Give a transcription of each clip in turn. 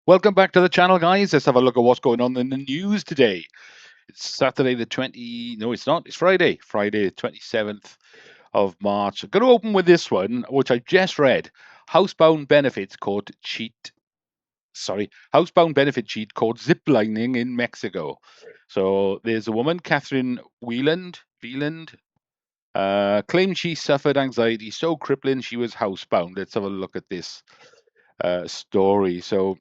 Welcome back to the channel, guys. Let's have a look at what's going on in the news today. It's Saturday the 20... No, it's not. It's Friday. Friday the 27th of March. I'm going to open with this one, which I just read. Housebound benefit caught cheat. Sorry. Housebound benefit cheat caught ziplining in Mexico. So there's a woman, Catherine Wieland, claimed she suffered anxiety so crippling she was housebound. Let's have a look at this story. So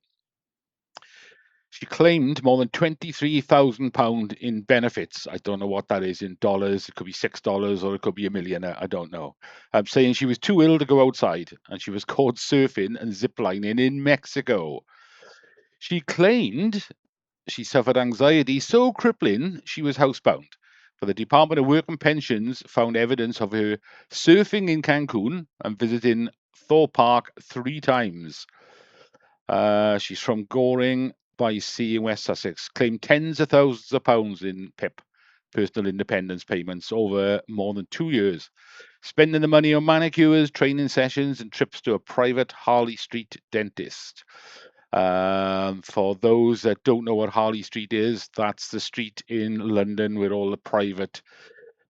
she claimed more than £23,000 in benefits. I don't know what that is in dollars. It could be $6 or it could be a million. I don't know. I'm saying she was too ill to go outside and she was caught surfing and ziplining in Mexico. She claimed she suffered anxiety so crippling she was housebound. For the Department of Work and Pensions found evidence of her surfing in Cancun and visiting Thor Park 3 times. She's from Goring by Sea in West Sussex, claimed tens of thousands of pounds in PIP, personal independence payments, over more than 2 years, spending the money on manicures, training sessions, and trips to a private Harley Street dentist. For those that don't know what Harley Street is, that's the street in London where all the private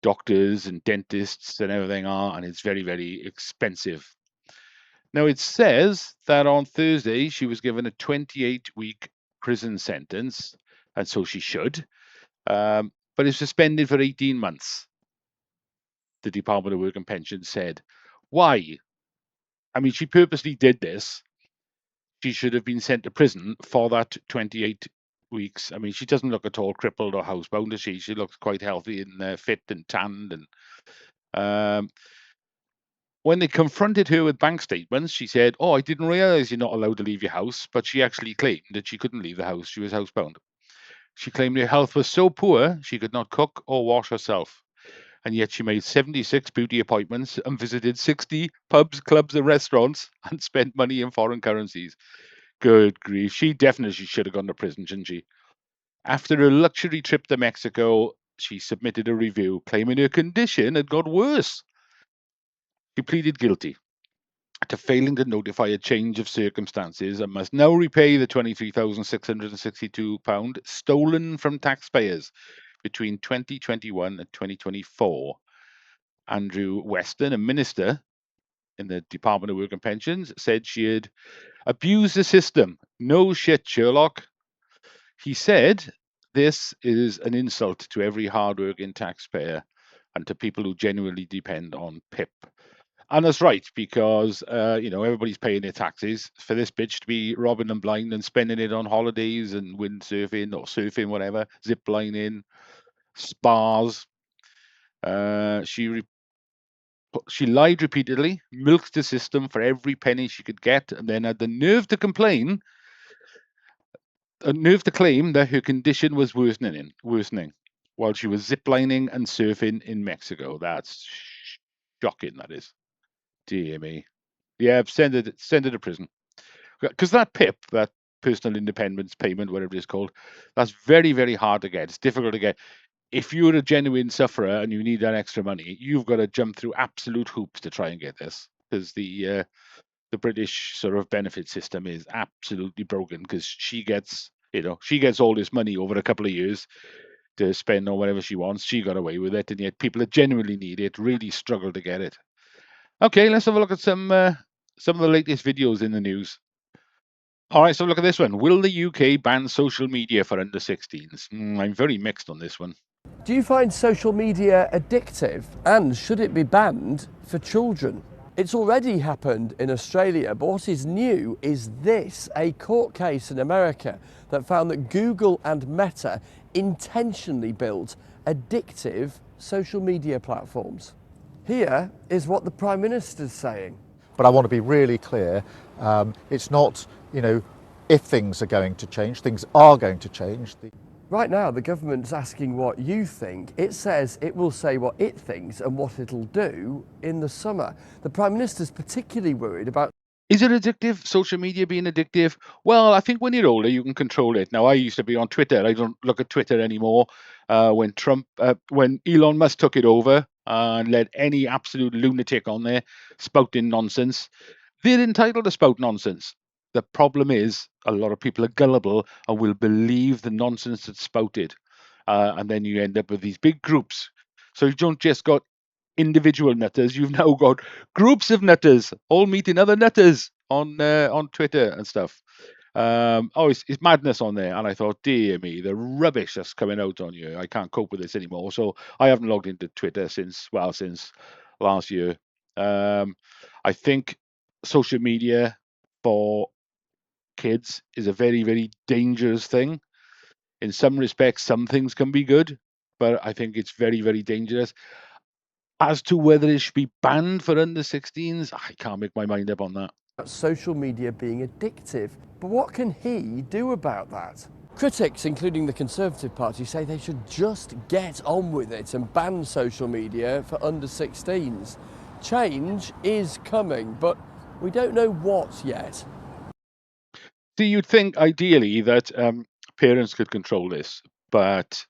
doctors and dentists and everything are, and it's very, very expensive. Now, it says that on Thursday she was given a 28-week prison sentence, and so she should, but is suspended for 18 months, the Department of Work and Pensions said. Why? I mean, she purposely did this. She should have been sent to prison for that 28 weeks. I mean, she doesn't look at all crippled or housebound, does she? She looks quite healthy and fit and tanned. And when they confronted her with bank statements, she said, "Oh, I didn't realize you're not allowed to leave your house." But she actually claimed that she couldn't leave the house. She was housebound. She claimed her health was so poor she could not cook or wash herself. And yet she made 76 beauty appointments and visited 60 pubs, clubs, and restaurants and spent money in foreign currencies. Good grief. She definitely should have gone to prison, shouldn't she? After a luxury trip to Mexico, she submitted a review claiming her condition had got worse. She pleaded guilty to failing to notify a change of circumstances and must now repay the £23,662 stolen from taxpayers between 2021 and 2024. Andrew Weston, a minister in the Department of Work and Pensions, said she had abused the system. No shit, Sherlock. He said this is an insult to every hardworking taxpayer and to people who genuinely depend on PIP. And that's right, because everybody's paying their taxes. For this bitch to be robbing them blind and spending it on holidays and windsurfing or surfing, whatever, zip lining, spas. She lied repeatedly, milked the system for every penny she could get, and then had the nerve to claim that her condition was worsening while she was ziplining and surfing in Mexico. That's shocking, that is. Dear me. Yeah, send her to prison. Because that PIP, that personal independence payment, whatever it's called, that's very, very hard to get. It's difficult to get. If you're a genuine sufferer and you need that extra money, you've got to jump through absolute hoops to try and get this. Because the British sort of benefit system is absolutely broken. Because she gets all this money over a couple of years to spend on whatever she wants. She got away with it, and yet people that genuinely need it really struggle to get it. Okay, let's have a look at some of the latest videos in the news. All right, so look at this one. Will the UK ban social media for under 16s? I'm very mixed on this one. Do you find social media addictive, and should it be banned for children? It's already happened in Australia, but what is new is this, a court case in America that found that Google and Meta intentionally built addictive social media platforms. Here is what the Prime Minister's saying. But I want to be really clear, it's not, if things are going to change, things are going to change. Right now, the government's asking what you think. It says it will say what it thinks and what it'll do in the summer. The Prime Minister's particularly worried about... Is it addictive? Social media being addictive? Well, I think when you're older, you can control it. Now, I used to be on Twitter. I don't look at Twitter anymore. When Elon Musk took it over and let any absolute lunatic on there spouting nonsense, they're entitled to spout nonsense. The problem is a lot of people are gullible and will believe the nonsense that's spouted. And then you end up with these big groups. So you don't just got individual nutters, you've now got groups of nutters all meeting other nutters on Twitter and stuff. It's madness on there. And I thought, dear me, the rubbish that's coming out on you. I can't cope with this anymore. So I haven't logged into Twitter since last year. I think social media for kids is a very, very dangerous thing. In some respects, some things can be good, but I think it's very, very dangerous. As to whether it should be banned for under 16s, I can't make my mind up on that. Social media being addictive. But what can he do about that? Critics, including the Conservative Party, say they should just get on with it and ban social media for under 16s. Change is coming, but we don't know what yet. So you'd think ideally that parents could control this, but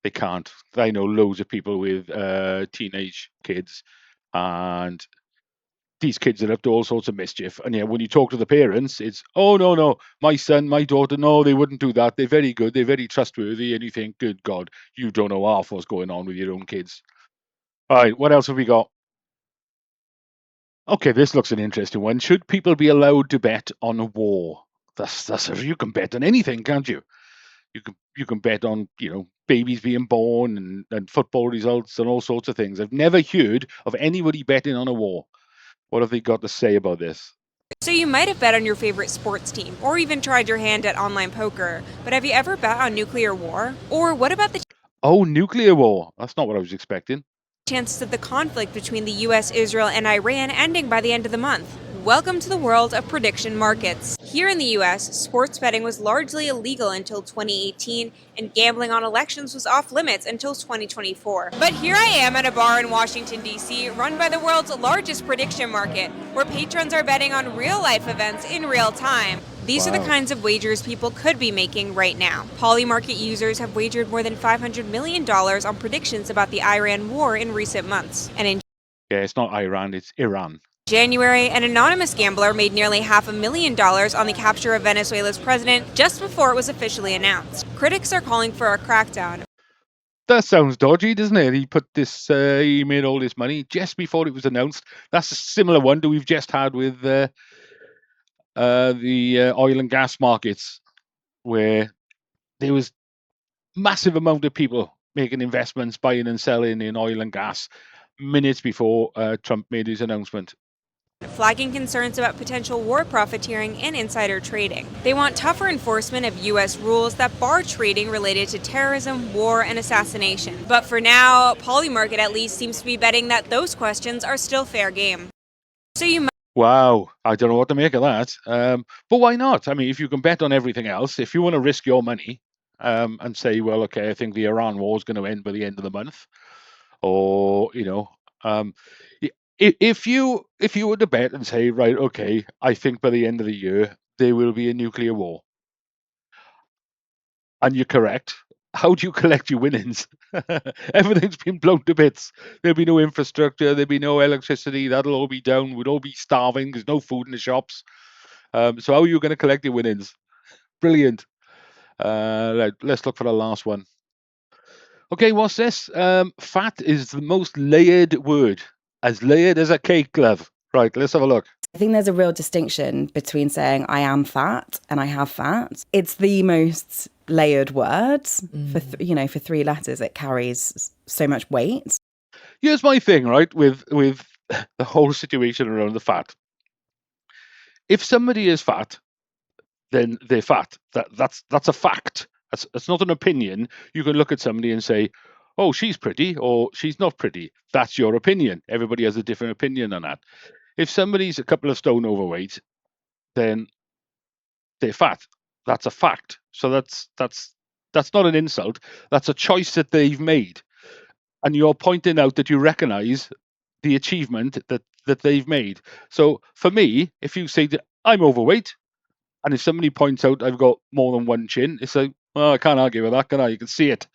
they can't. I know loads of people with teenage kids, and these kids are up to all sorts of mischief. And yeah, when you talk to the parents, it's, oh, no, no, my son, my daughter, no, they wouldn't do that. They're very good. They're very trustworthy. And you think, good God, you don't know half what's going on with your own kids. All right, what else have we got? Okay, this looks an interesting one. Should people be allowed to bet on a war? That's you can bet on anything, can't you? You can bet on babies being born and football results and all sorts of things. I've never heard of anybody betting on a war. What have they got to say about this? So you might have bet on your favorite sports team, or even tried your hand at online poker, but have you ever bet on nuclear war? Or what about the Oh, nuclear war. That's not what I was expecting. chances of the conflict between the US, Israel, and Iran ending by the end of the month? Welcome to the world of prediction markets. Here in the US, sports betting was largely illegal until 2018, and gambling on elections was off limits until 2024. But here I am at a bar in Washington, D.C., run by the world's largest prediction market, where patrons are betting on real life events in real time. These are the kinds of wagers people could be making right now. Polymarket users have wagered more than $500 million on predictions about the Iran war in recent months. And in Yeah, it's not Iran, it's Iran. January, an anonymous gambler made nearly $500,000 on the capture of Venezuela's president just before it was officially announced. Critics are calling for a crackdown. That sounds dodgy, doesn't it? He made all this money just before it was announced. That's a similar one that we've just had with the oil and gas markets, where there was massive amount of people making investments, buying and selling in oil and gas minutes before Trump made his announcement. Flagging concerns about potential war profiteering and insider trading. They want tougher enforcement of U.S. rules that bar trading related to terrorism, war, and assassination. But for now, Polymarket at least seems to be betting that those questions are still fair game. So you might Wow, I don't know what to make of that. But why not? I mean, if you can bet on everything else, if you want to risk your money and say, well, okay, I think the Iran war is going to end by the end of the month, or if you were to bet and say, right, okay, I think by the end of the year there will be a nuclear war, and you're correct, how do you collect your winnings? Everything's been blown to bits. There'll be no infrastructure, there'll be no electricity, that'll all be down, we'd all be starving, there's no food in the shops. So how are you going to collect your winnings? Brilliant. Let's look for the last one. Okay, what's this? Fat is the most layered word. As layered as a cake, love. Right, let's have a look. I think there's a real distinction between saying I am fat and I have fat. It's the most layered word for for three letters. It carries so much weight. Here's my thing, right, with the whole situation around the fat. If somebody is fat, then they're fat. That's a fact. That's not an opinion. You can look at somebody and say, "Oh, she's pretty," or "She's not pretty." That's your opinion. Everybody has a different opinion on that. If somebody's a couple of stone overweight, then they're fat. That's a fact. So that's not an insult. That's a choice that they've made, and you're pointing out that you recognise the achievement that they've made. So for me, if you say that I'm overweight, and if somebody points out I've got more than one chin, it's like, well, I can't argue with that, can I? You can see it.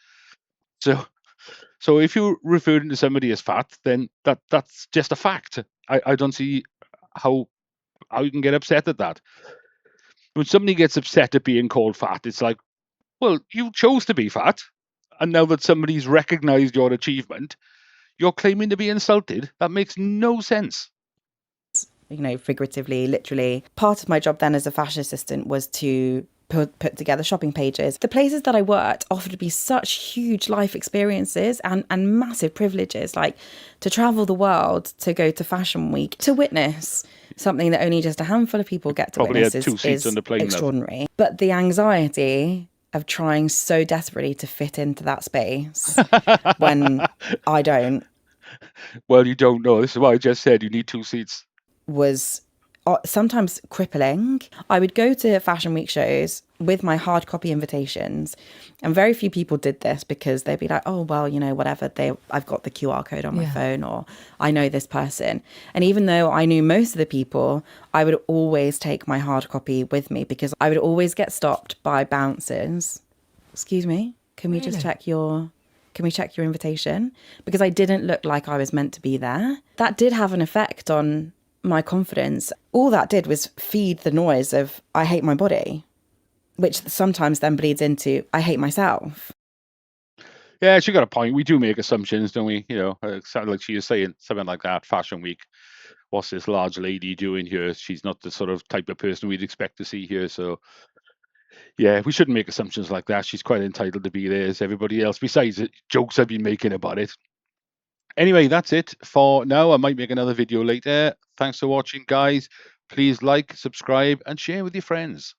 So if you're referring to somebody as fat, then that's just a fact. I don't see how you can get upset at that. When somebody gets upset at being called fat, it's like, well, you chose to be fat, and now that somebody's recognized your achievement, you're claiming to be insulted. That makes no sense. Figuratively, literally. Part of my job then as a fashion assistant was to put together shopping pages. The places that I worked offered me such huge life experiences and massive privileges, like to travel the world, to go to Fashion Week, to witness something that only just a handful of people get to Probably witness had 2 seats is on the plane, love. extraordinary. But the anxiety of trying so desperately to fit into that space when I don't Well, you don't know. This is why I just said you need 2 seats. was sometimes crippling. I would go to Fashion Week shows with my hard copy invitations, and very few people did this because they'd be like, oh, well, whatever, I've got the QR code on my phone, or I know this person. And even though I knew most of the people, I would always take my hard copy with me because I would always get stopped by bouncers. Excuse me, can we just check your invitation? Because I didn't look like I was meant to be there. That did have an effect on my confidence. All that did was feed the noise of I hate my body, which sometimes then bleeds into I hate myself. Yeah, she got a point. We do make assumptions, don't we? Sound like she is saying something like that. Fashion Week. What's this large lady doing here? She's not the sort of type of person we'd expect to see here. So, yeah, we shouldn't make assumptions like that. She's quite entitled to be there as everybody else. Besides the jokes I've been making about it. Anyway, that's it for now. I might make another video later. Thanks for watching, guys. Please like, subscribe, and share with your friends.